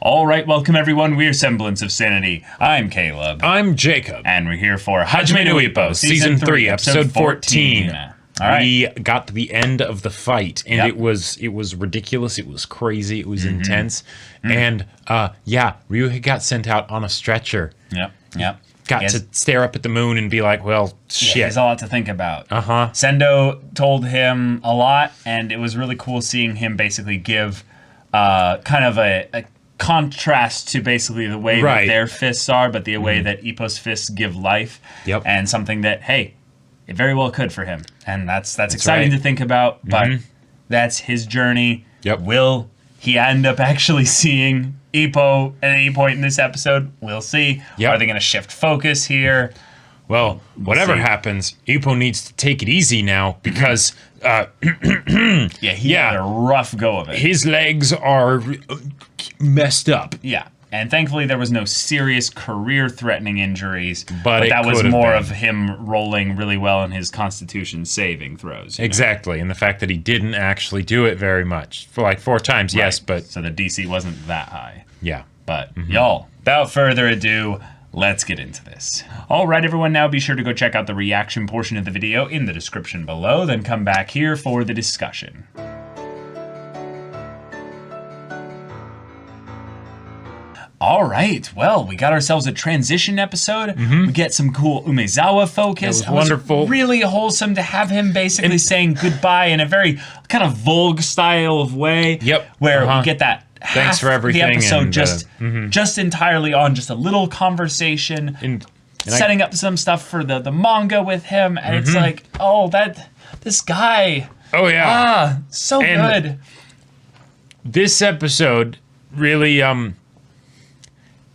All right, welcome everyone. We're Semblance of Sanity. I'm Caleb. I'm Jacob. And we're here for Hajime no Ippo, Season 3, Episode 14. All right. We got to the end of the fight, and it was ridiculous. It was crazy. It was intense. And, Ryuhei got sent out on a stretcher. Yep. Got to stare up at the moon and be like, well, shit. He has a lot to think about. Uh-huh. Sendo told him a lot, and it was really cool seeing him basically give kind of a contrast to basically the way that their fists are, but the way that Ippo's fists give life. Yep. And something that, hey, it very well could for him. And that's exciting to think about, but that's his journey. Yep. Will he end up actually seeing Ippo at any point in this episode? We'll see. Yep. Are they going to shift focus here? Well, whatever happens, Ippo needs to take it easy now because he had a rough go of it. His legs are messed up. Yeah. And thankfully there was no serious career-threatening injuries, but that was more of him rolling really well in his Constitution saving throws. Exactly, and the fact that he didn't actually do it very much. For like 4 times, yes, but... So the DC wasn't that high. Yeah. But, y'all, without further ado, let's get into this. All right, everyone, now be sure to go check out the reaction portion of the video in the description below, then come back here for the discussion. All right, well, we got ourselves a transition episode. We get some cool Umezawa focus. That was wonderful. Really wholesome to have him basically saying goodbye in a very kind of Vogue style of way. Yep. Where we get that thanks for everything, the episode and, just entirely on just a little conversation, and setting up some stuff for the manga with him, and it's like, oh, this guy. Oh yeah. So good. This episode really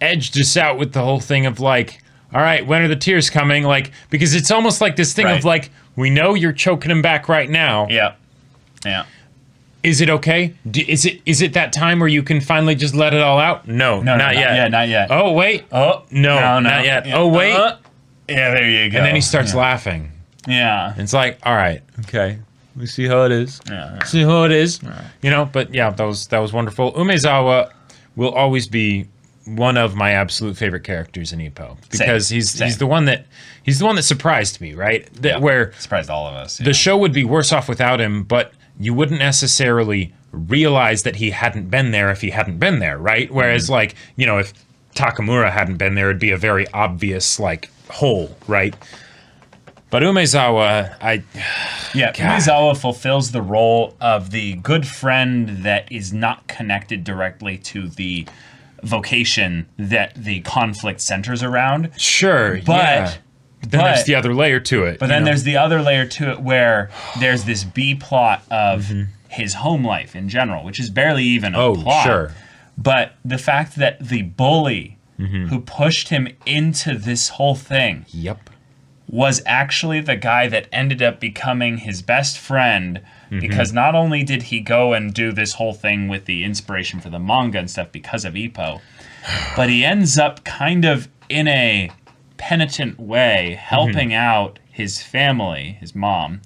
edged us out with the whole thing of like, all right, when are the tears coming? Like, because it's almost like this thing of like, we know you're choking him back right now. Yeah. Is it okay? Is it that time where you can finally just let it all out? No, not yet. Yeah, not yet. Oh wait. Oh no, not yet. Yeah. Oh wait. Yeah, there you go. And then he starts laughing. Yeah. It's like, all right, okay. We see how it is. See how it is. You know, but yeah, that was wonderful. Umezawa will always be one of my absolute favorite characters in Ippo because he's the one that surprised me, right? Where surprised all of us. The show would be worse off without him, but you wouldn't necessarily realize that he hadn't been there if he hadn't been there, right? Whereas like, you know, if Takamura hadn't been there, it'd be a very obvious like hole, right? But Umezawa, Umezawa fulfills the role of the good friend that is not connected directly to the vocation that the conflict centers around. Sure, but then there's the other layer to it. But then there's the other layer to it where there's this B plot of his home life in general, which is barely even a plot. Sure. But the fact that the bully who pushed him into this whole thing was actually the guy that ended up becoming his best friend, because not only did he go and do this whole thing with the inspiration for the manga and stuff because of Ippo, but he ends up kind of in a penitent way helping out his family, his mom,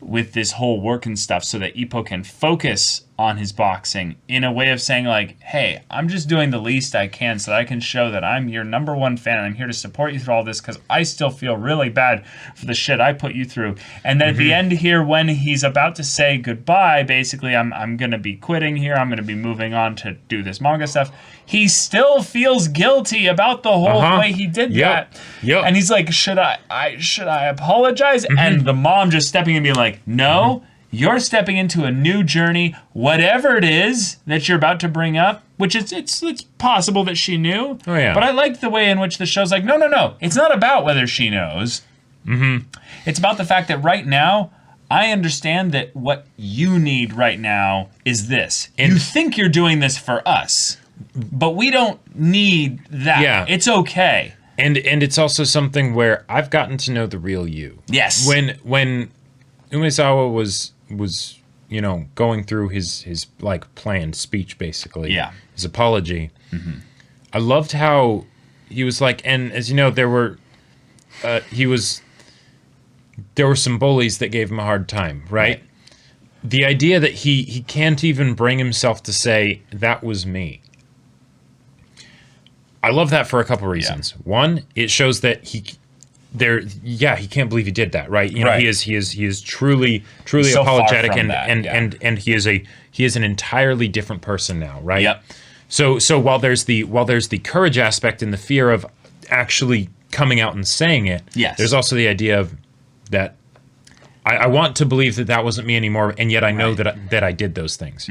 with this whole work and stuff so that Ippo can focus on his boxing in a way of saying like, hey, I'm just doing the least I can so that I can show that I'm your #1 fan and I'm here to support you through all this because I still feel really bad for the shit I put you through. And then at the end here, when he's about to say goodbye, basically I'm going to be quitting here, I'm going to be moving on to do this manga stuff, he still feels guilty about the whole way he did that. And he's like, should I apologize? And the mom just stepping in and being like, no, you're stepping into a new journey, whatever it is that you're about to bring up, which it's possible that she knew. Oh, yeah. But I like the way in which the show's like, no. It's not about whether she knows. It's about the fact that right now, I understand that what you need right now is this. And you think you're doing this for us, but we don't need that. Yeah. It's okay. And it's also something where I've gotten to know the real you. Yes. When Umezawa was you know, going through his like planned speech, basically, his apology, I loved how he was like, and as you know, there were some bullies that gave him a hard time, right? The idea that he can't even bring himself to say that was me. I love that for a couple reasons. One, it shows that he can't believe he did that, right? You know, he is truly so apologetic, and he is an entirely different person now, right? Yep. So while there's the courage aspect and the fear of actually coming out and saying it, there's also the idea of that I want to believe that wasn't me anymore, and yet I know that I did those things.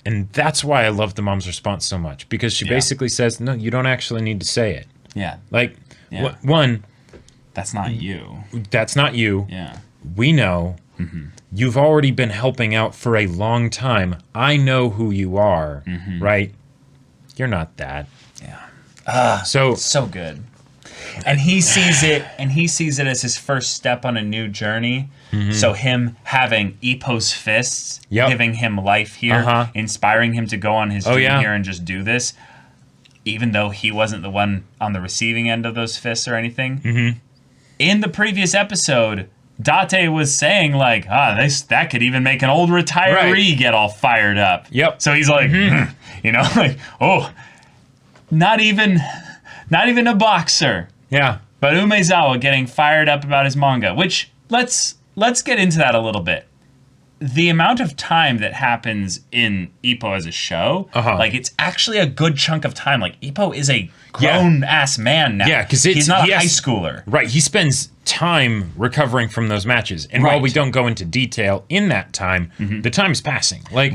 And that's why I love the mom's response so much, because she basically says, no, you don't actually need to say it. Yeah. Like, one, that's not you. That's not you. Yeah. We know. You've already been helping out for a long time. I know who you are, right? You're not that. Yeah. So good. And he sees it, as his first step on a new journey. So him having Ippo's fists, giving him life here, inspiring him to go on his dream here and just do this, even though he wasn't the one on the receiving end of those fists or anything. In the previous episode, Date was saying like, that could even make an old retiree get all fired up. So he's like, you know, like, not even a boxer. Yeah. But Umezawa getting fired up about his manga, which let's get into that a little bit. The amount of time that happens in Ippo as a show, like it's actually a good chunk of time. Like Ippo is a grown-ass man now. Yeah, because he's not a high schooler. Right, he spends time recovering from those matches. And while we don't go into detail in that time, the time's passing. Like,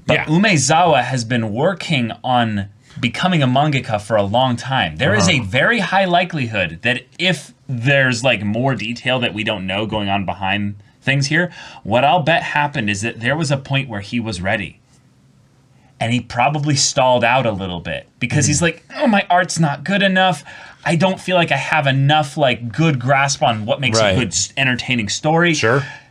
But Umezawa has been working on becoming a mangaka for a long time. There is a very high likelihood that if there's like more detail that we don't know going on behind things here, what I'll bet happened is that there was a point where he was ready. And he probably stalled out a little bit because he's like, my art's not good enough. I don't feel like I have enough like good grasp on what makes a good entertaining story.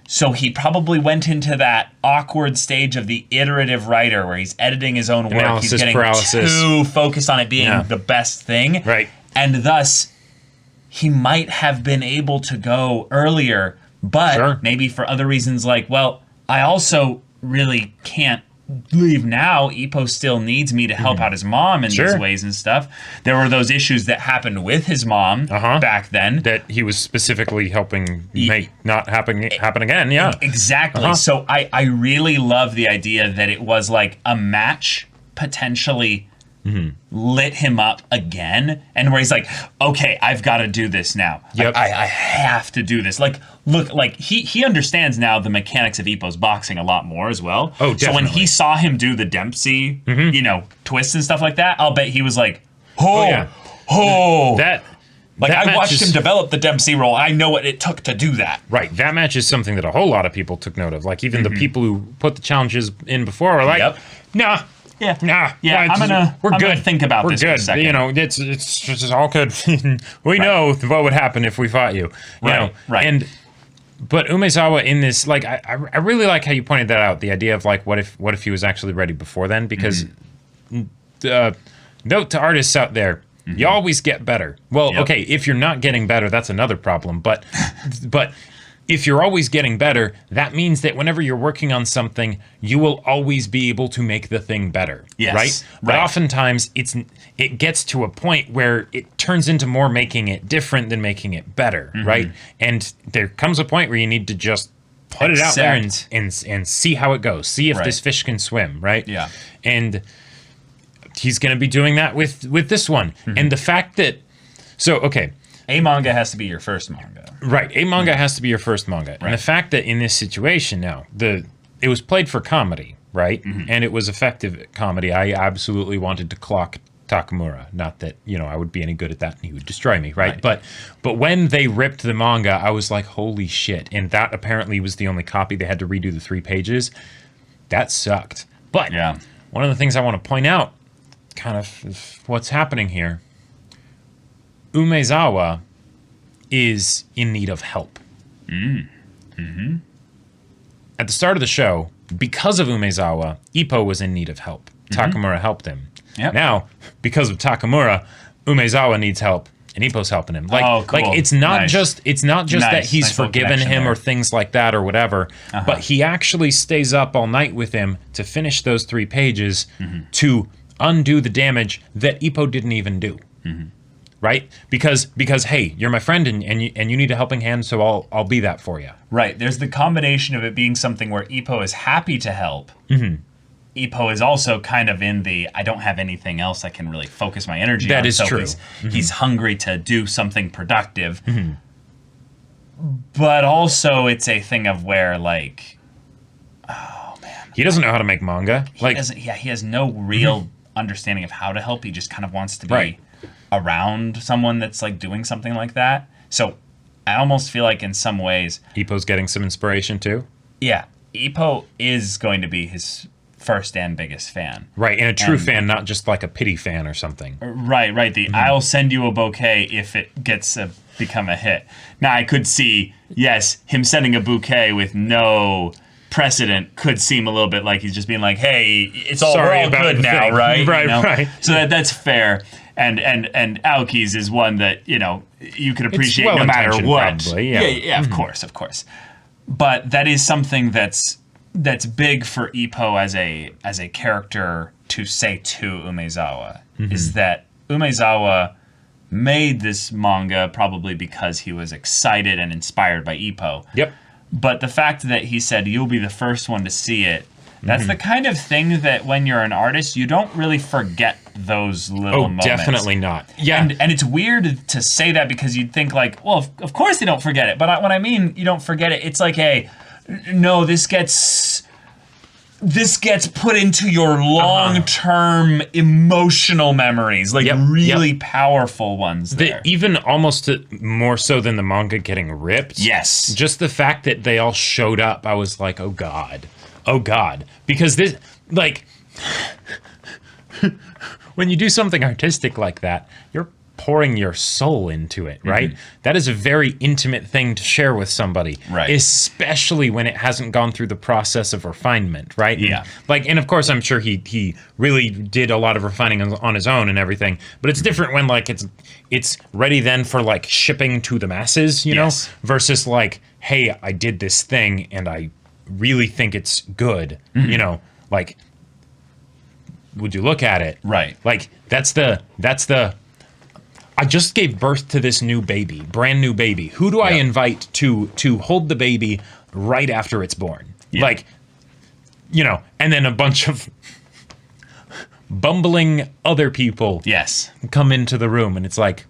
So he probably went into that awkward stage of the iterative writer where he's editing his own work. He's getting too focused on it being the best thing. And thus, he might have been able to go earlier, but maybe for other reasons like, well, I also really can't leave now. Ippo still needs me to help out his mom in these ways and stuff. There were those issues that happened with his mom back then that he was specifically helping make not happen again. Exactly. So I really love the idea that it was like a match potentially lit him up again, and where he's like, okay, I've got to do this now. I have to do this. Like, look, like he understands now the mechanics of Ippo's boxing a lot more as well. Oh, definitely. So when he saw him do the Dempsey, you know, twists and stuff like that, I'll bet he was like, I watched him develop the Dempsey role. I know what it took to do that. Right. That match is something that a whole lot of people took note of. Like even the people who put the challenges in before are like, nah. I'm gonna think about this for a second. You know, it's just all good. We know what would happen if we fought you. You know? But Umezawa in this, like, I really like how you pointed that out. The idea of like, what if he was actually ready before then? Because note to artists out there, you always get better. Well, okay, if you're not getting better, that's another problem. But if you're always getting better, that means that whenever you're working on something, you will always be able to make the thing better, right? But oftentimes, it gets to a point where it turns into more making it different than making it better, right? And there comes a point where you need to just put it out there and see how it goes. See if this fish can swim, right? And he's going to be doing that with this one. And the fact that... So, okay... A manga has to be your first manga. Right. A manga has to be your first manga. And the fact that in this situation now, it was played for comedy, right? And it was effective comedy. I absolutely wanted to clock Takamura. Not that, you know, I would be any good at that and he would destroy me, right? But when they ripped the manga, I was like, holy shit. And that apparently was the only copy. They had to redo the 3 pages. That sucked. But one of the things I want to point out, kind of what's happening here, Umezawa is in need of help. At the start of the show, because of Umezawa, Ippo was in need of help. Takamura helped him. Now, because of Takamura, Umezawa needs help, and Ippo's helping him. Like, like it's not just that he's forgiven him or things like that or whatever, but he actually stays up all night with him to finish those 3 pages to undo the damage that Ippo didn't even do. Right? Because hey, you're my friend and you need a helping hand, so I'll be that for you. Right. There's the combination of it being something where Ippo is happy to help. Ippo is also kind of in the, I don't have anything else I can really focus my energy on. That is true. He's hungry to do something productive. But also it's a thing of where, like, oh man, he doesn't know how to make manga. He has no real understanding of how to help. He just kind of wants to be around someone that's like doing something like that. So I almost feel like in some ways Ippo's getting some inspiration too. Yeah, Ippo is going to be his first and biggest fan. Right, and a true fan, not just like a pity fan or something. Right. The I'll send you a bouquet if it gets become a hit. Now I could see, yes, him sending a bouquet with no precedent could seem a little bit like he's just being like, hey, we're all good now, right? Right. So that's fair. And Aoki's is one that, you could appreciate no matter what. Probably, yeah, of course. But that is something that's big for Ippo as a character to say to Umezawa, is that Umezawa made this manga probably because he was excited and inspired by Ippo. Yep. But the fact that he said, you'll be the first one to see it, that's the kind of thing that when you're an artist, you don't really forget those little moments. Oh, definitely not. Yeah. And it's weird to say that because you'd think like, well, of course they don't forget it. But when I mean you don't forget it, it's like, hey, no, this gets put into your long-term emotional memories, like really powerful ones there. Even almost more so than the manga getting ripped. Yes. Just the fact that they all showed up, I was like, oh God. Because this, like, when you do something artistic like that, you're pouring your soul into it, right? That is a very intimate thing to share with somebody, right? Especially when it hasn't gone through the process of refinement, right? Yeah. And of course, I'm sure he really did a lot of refining on his own and everything, but it's different when like it's ready then for like shipping to the masses, you know, versus like, hey, I did this thing and I really think it's good, you know, like, would you look at it? Right. Like that's the I just gave birth to this new baby, brand new baby. Who do I invite to hold the baby right after it's born? Like, you know, and then a bunch of bumbling other people come into the room and it's like,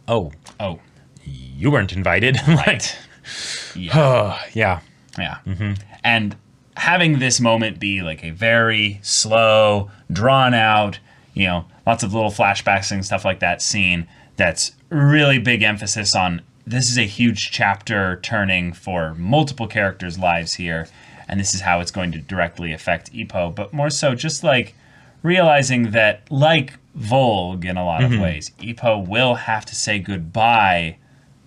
oh, you weren't invited. Right. Yeah. And having this moment be like a very slow, drawn out, you know, lots of little flashbacks and stuff like that scene, that's really big emphasis on this is a huge chapter turning for multiple characters' lives here, and this is how it's going to directly affect Ippo, but more so just like realizing that, like Volg in a lot of ways, Ippo will have to say goodbye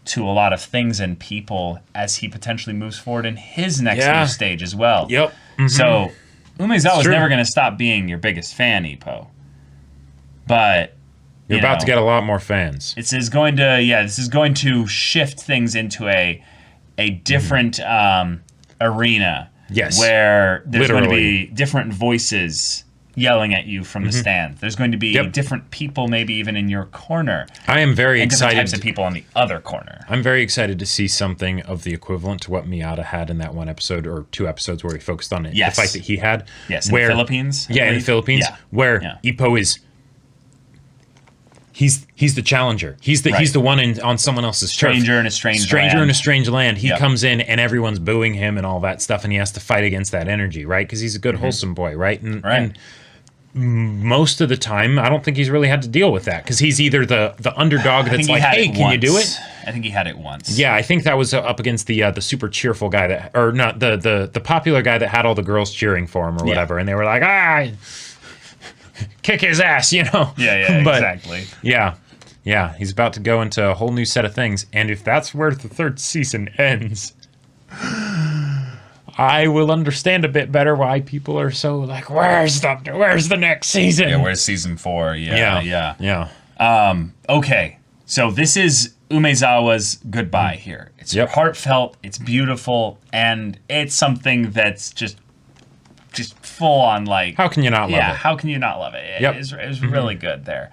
to a lot of things and people as he potentially moves forward in his next new stage as well. So Umezawa is never going to stop being your biggest fan, Ippo. But you're about to get a lot more fans. This is going to shift things into a different arena. Yes. Where there's going to be different voices yelling at you from the stand. There's going to be different people, maybe even in your corner. I am very excited. Different types of people on the other corner. I'm very excited to see something of the equivalent to what Miyata had in that one episode or two episodes where he focused on it. Yes. The fight that he had. Yes, in the Philippines. Yeah, in the Philippines. Yeah. Where Ippo is... He's the challenger. He's the one on someone else's stranger in a strange land. in a strange land. He comes in and everyone's booing him and all that stuff, and he has to fight against that energy, right? Because he's a good, wholesome boy, right? And most of the time, I don't think he's really had to deal with that because he's either the underdog that's like, hey, can you do it? I think he had it once. Yeah, I think that was up against the super cheerful guy that, or not the popular guy that had all the girls cheering for him or whatever, and they were like, kick his ass, you know? Yeah, but, exactly. Yeah, he's about to go into a whole new set of things, and if that's where the third season ends, I will understand a bit better why people are so like, where's the next season? Yeah, where's season 4? Yeah. Okay, so this is Umezawa's goodbye here. It's heartfelt, it's beautiful, and it's something that's just full on like... How can you not love it? Yeah, how can you not love it? It was really good there.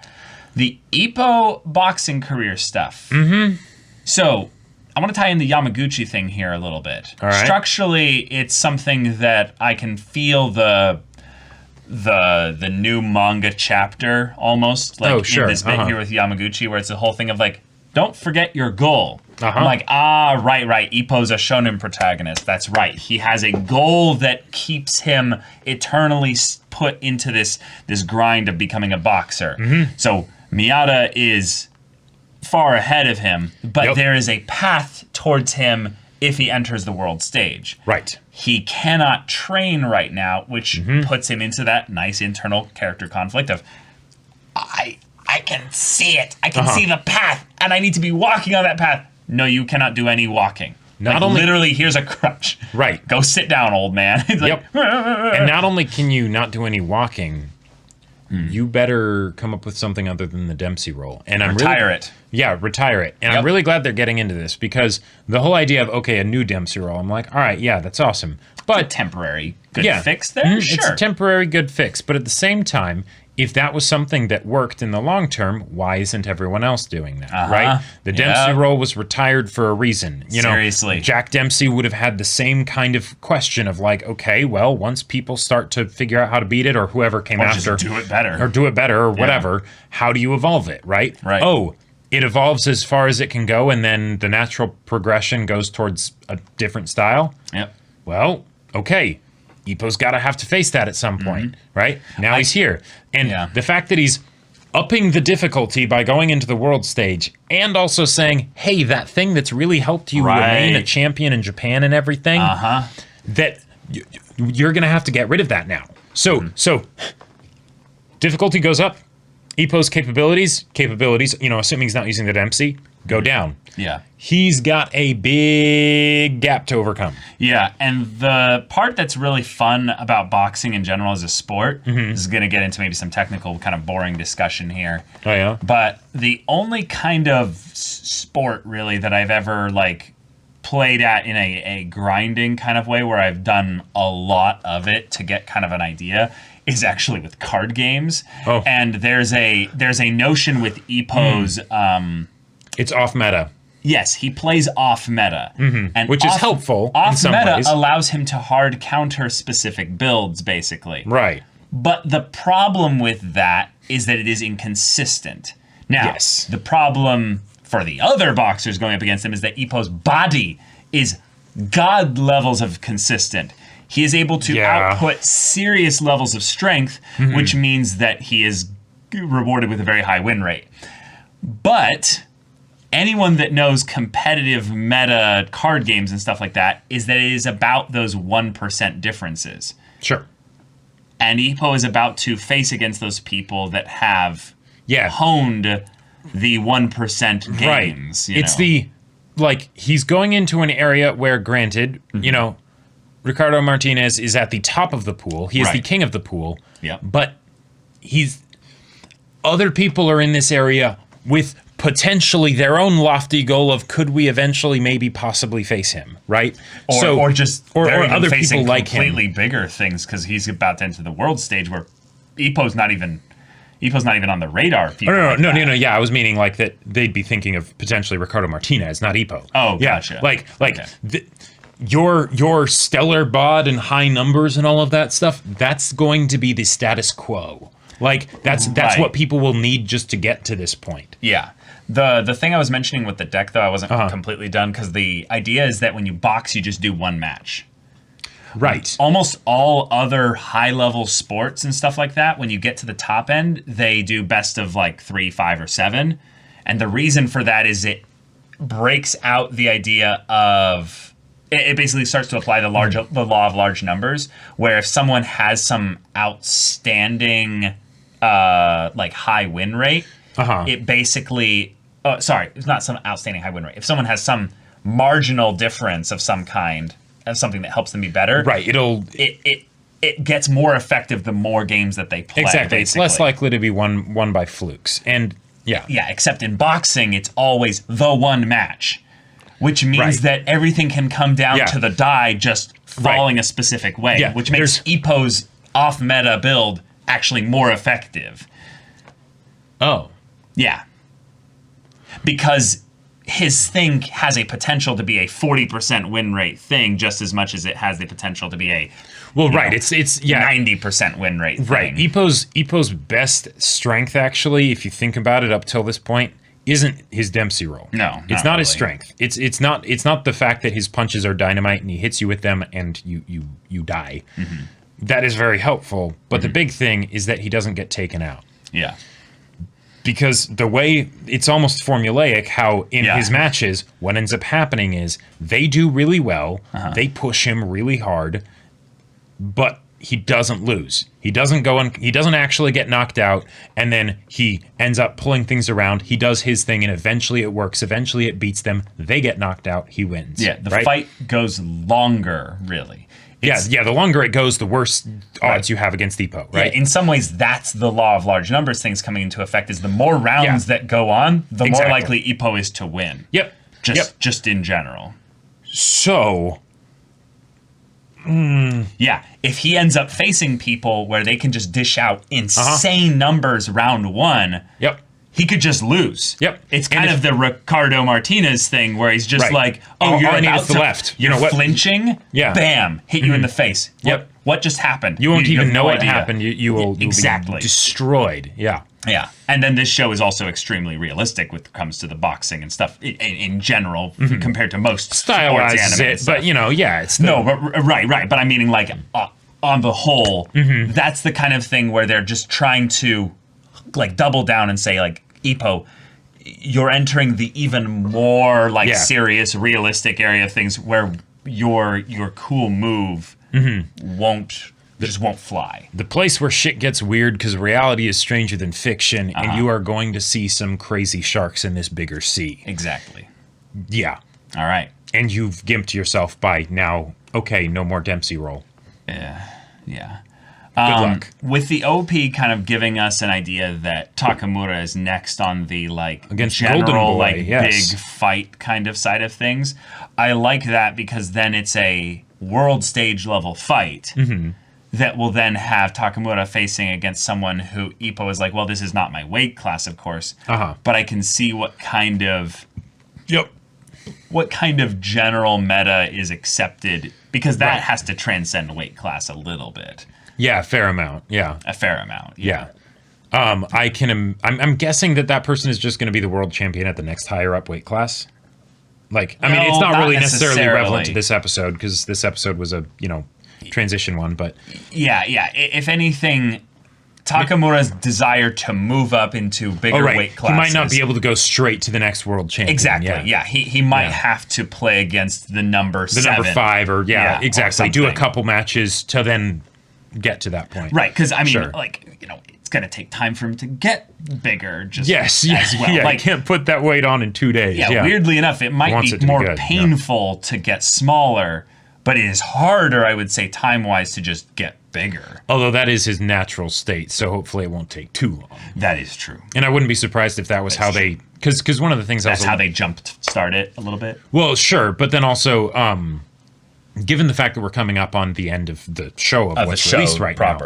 The Ippo boxing career stuff. Mm-hmm. So, I want to tie in the Yamaguchi thing here a little bit. All right. Structurally, it's something that I can feel the new manga chapter almost, like in this bit here with Yamaguchi, where it's the whole thing of like, don't forget your goal. I'm like, right. Ippo's a shonen protagonist. That's right. He has a goal that keeps him eternally put into this grind of becoming a boxer. Mm-hmm. So Miyata is far ahead of him, but there is a path towards him if he enters the world stage. Right. He cannot train right now, which puts him into that nice internal character conflict of, I can see it. I can see the path, and I need to be walking on that path. No, you cannot do any walking. Not only, literally, here's a crutch. Right. Go sit down, old man. Yep. And not only can you not do any walking, you better come up with something other than the Dempsey roll. And retire it. Yeah, retire it. And I'm really glad they're getting into this, because the whole idea of, okay, a new Dempsey roll, I'm like, all right, yeah, that's awesome. But it's a temporary good fix there? Sure. It's a temporary good fix. But at the same time, if that was something that worked in the long term, why isn't everyone else doing that, right? The Dempsey roll was retired for a reason. Seriously. Jack Dempsey would have had the same kind of question of like, okay, well, once people start to figure out how to beat it, or whoever came after, just do it better. Or do it better, or whatever, how do you evolve it, right? Right. Oh, it evolves as far as it can go, and then the natural progression goes towards a different style. Yep. Well, okay. Ippo's got to have to face that at some point, right? Now he's here. And the fact that he's upping the difficulty by going into the world stage and also saying, hey, that thing that's really helped you remain a champion in Japan and everything, that you're going to have to get rid of that now. So difficulty goes up. Ippo's capabilities, assuming he's not using the Dempsey, go down. Yeah. He's got a big gap to overcome. Yeah, and the part that's really fun about boxing in general as a sport, this is going to get into maybe some technical kind of boring discussion here. Oh, yeah? But the only kind of sport, really, that I've ever, like, played at in a grinding kind of way where I've done a lot of it to get kind of an idea is actually with card games. Oh. And there's a notion with Ippo's... it's off meta. Yes, he plays off meta, and which is helpful. Off in some meta ways. allows him to hard counter specific builds, basically. Right. But the problem with that is that it is inconsistent. Now, the problem for the other boxers going up against him is that Ippo's body is god levels of consistent. He is able to output serious levels of strength, which means that he is rewarded with a very high win rate. But anyone that knows competitive meta card games and stuff like that is that it is about those 1% differences. Sure. And Ippo is about to face against those people that have honed the 1% games. Right. He's going into an area where, granted, Ricardo Martinez is at the top of the pool. He is the king of the pool. Yeah. But other people are in this area with potentially their own lofty goal of, could we eventually maybe possibly face him, right? Or other people like him. Completely bigger things, because he's about to enter the world stage where Ippo's not even on the radar. No. Yeah, I was meaning like that they'd be thinking of potentially Ricardo Martinez, not Ippo. Oh, gotcha. Your stellar bod and high numbers and all of that stuff, that's going to be the status quo. That's what people will need just to get to this point. Yeah. The thing I was mentioning with the deck, though, I wasn't completely done, because the idea is that when you box, you just do one match. Right. Almost all other high-level sports and stuff like that, when you get to the top end, they do best of 3, 5, or 7. And the reason for that is it breaks out the idea of... It basically starts to apply the law of large numbers, where if someone has some outstanding high win rate, it basically... Oh, sorry, it's not some outstanding high win rate. If someone has some marginal difference of some kind, of something that helps them be better, right? It gets more effective the more games that they play. Exactly, basically. It's less likely to be won by flukes, and yeah, except in boxing, it's always the one match, which means that everything can come down to the die just falling a specific way, which makes Ippo's off-meta build actually more effective. Oh. Yeah. Because his thing has a potential to be a 40% win rate thing just as much as it has the potential to be a it's 90% win rate thing. Right. Ippo's best strength, actually, if you think about it up till this point, isn't his Dempsey roll. No, it's not his strength. It's not the fact that his punches are dynamite and he hits you with them and you die. Mm-hmm. That is very helpful, but the big thing is that he doesn't get taken out. Yeah. Because the way it's almost formulaic how in his matches, what ends up happening is they do really well, they push him really hard, but he doesn't lose. He doesn't actually get knocked out, and then he ends up pulling things around. He does his thing, and eventually it works. Eventually it beats them. They get knocked out. He wins. Yeah, the fight goes longer, really. The longer it goes, the worse odds you have against Ippo, right? Yeah, in some ways, that's the law of large numbers things coming into effect, is the more rounds that go on, the more likely Ippo is to win. Yep. Just in general. So... Yeah, if he ends up facing people where they can just dish out insane numbers round one... Yep. He could just lose. Yep. It's kind of the Ricardo Martinez thing where he's just like, all you're I need about is the left. You're flinching. Yeah. Bam. Hit you in the face. Yep. What just happened? You won't even know what happened. You'll be exactly destroyed. Yeah. Yeah. And then this show is also extremely realistic when it comes to the boxing and stuff in general compared to most stylizes sports anime it, stuff. but it's right. But I mean, like on the whole, that's the kind of thing where they're just trying to like double down and say like, Ippo, you're entering the even more like serious, realistic area of things where your cool move won't fly. The place where shit gets weird because reality is stranger than fiction, and you are going to see some crazy sharks in this bigger sea. Exactly. Yeah. All right. And you've gimped yourself by now. Okay, no more Dempsey roll. Yeah. Good luck. With the OP kind of giving us an idea that Takamura is next on the like against general Boy, big fight kind of side of things. I like that because then it's a world stage level fight that will then have Takamura facing against someone who Ippo is like, well, this is not my weight class, of course, but I can see what kind of general meta is accepted because that has to transcend weight class a little bit. Yeah, a fair amount. Yeah. A fair amount. Yeah. I'm guessing that person is just going to be the world champion at the next higher up weight class. Like, I mean, it's not really necessarily relevant to this episode because this episode was a, transition one, but. Yeah. If anything, Takamura's desire to move up into bigger weight classes. He might not be able to go straight to the next world champion. Exactly. Yeah. He might have to play against the number 7. Number 5 or exactly. Do a couple matches to then get to that point. Right, because I mean, it's going to take time for him to get bigger as well. Yeah, you can't put that weight on in 2 days. Yeah, weirdly enough, it might be more painful to get smaller, but it is harder, I would say, time-wise, to just get bigger. Although that is his natural state, so hopefully it won't take too long. That is true. And I wouldn't be surprised if that was how they... Because one of the things... That's how they start it a little bit? Well, sure, but then also... given the fact that we're coming up on the end of the show of what's released right now,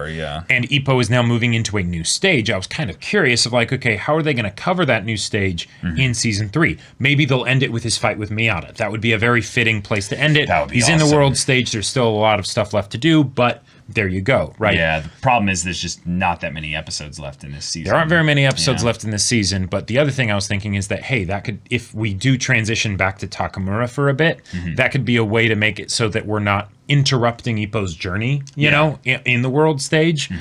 and Ippo is now moving into a new stage, I was kind of curious of like, okay, how are they going to cover that new stage in season 3? Maybe they'll end it with his fight with Miata. That would be a very fitting place to end it. That would be He's awesome. in the world stage. There's still a lot of stuff left to do, but there you go, right? Yeah, the problem is there's just not that many episodes left in this season. There aren't very many episodes left in this season, but the other thing I was thinking is that, hey, that could, if we do transition back to Takamura for a bit, that could be a way to make it so that we're not interrupting Ippo's journey, you know, in the world stage,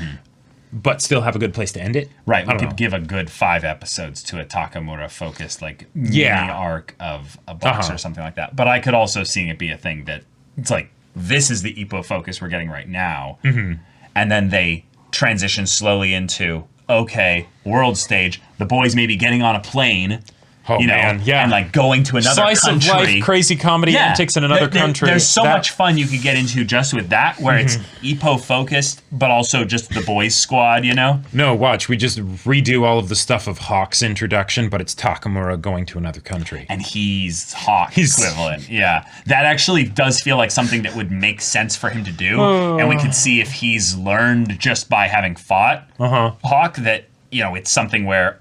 but still have a good place to end it. Right, we could give a good 5 episodes to a Takamura-focused, like, mini arc of a box or something like that. But I could also see it be a thing that, it's like, this is the Ippo focus we're getting right now. And then they transition slowly into, okay, world stage, the boys may be getting on a plane, and like going to another Slice country. Of life, crazy comedy antics in another country. There's so much fun you could get into just with that, where it's Ippo focused, but also just the boys squad, No, watch, we just redo all of the stuff of Hawk's introduction, but it's Takamura going to another country. And he's Hawk equivalent. Yeah. That actually does feel like something that would make sense for him to do. And we could see if he's learned just by having fought Hawk that, it's something where,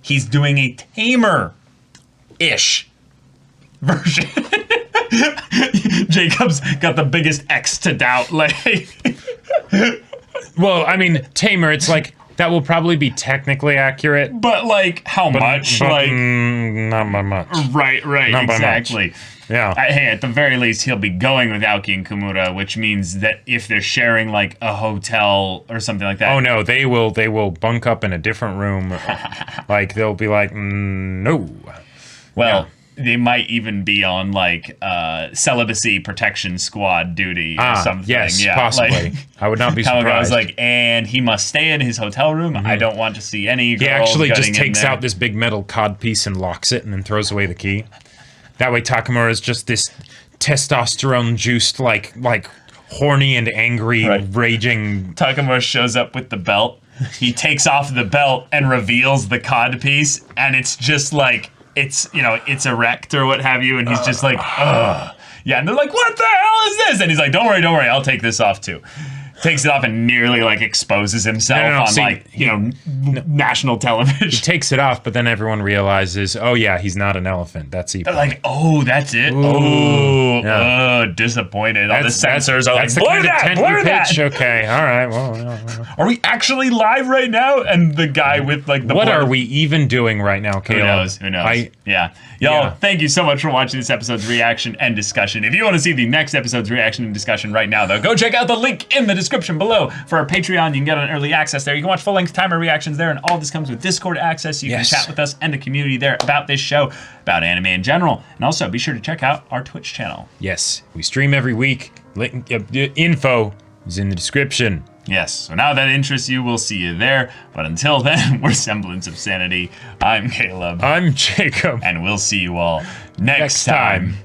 He's doing a tamer-ish version. Jacob's got the biggest X to doubt. Like, well, I mean, tamer. It's like that will probably be technically accurate, but like how much? Like not by much. Right, Not exactly. By much. Yeah. Hey, at the very least, he'll be going with Aoki and Kimura, which means that if they're sharing like a hotel or something like that. Oh no, they will bunk up in a different room. Like they'll be like, no. Well. Yeah. They might even be on like celibacy protection squad duty or something. Yes, yeah, possibly. Like, I would not be surprised. I was like, and he must stay in his hotel room. I don't want to see any girls. He actually just getting takes out this big metal cod piece and locks it and then throws away the key. That way Takamura is just this testosterone juiced like horny and angry raging. Takamura shows up with the belt. He takes off the belt and reveals the cod piece, and it's just like it's erect or what have you, and he's just like, ugh. Yeah, and they're like, what the hell is this? And he's like, don't worry, I'll take this off too. Takes it off and nearly like exposes himself on national television. He takes it off, but then everyone realizes, oh yeah, he's not an elephant. That's Ippo. They're like, oh, that's it. Disappointed. All the censors are like, blur that. Okay, all right. Well, are we actually live right now? And the guy with like the what are we even doing right now, Caleb? Who knows? Y'all, thank you so much for watching this episode's reaction and discussion. If you want to see the next episode's reaction and discussion right now, though, go check out the link in the description below for our Patreon. You can get an early access there. You can watch full-length timer reactions there, and all this comes with Discord access. You can chat with us and the community there about this show, about anime in general. And also, be sure to check out our Twitch channel. Yes, we stream every week. Info is in the description. Yes, so now that interests you, we'll see you there. But until then, we're Semblance of Sanity. I'm Caleb. I'm Jacob. And we'll see you all next time.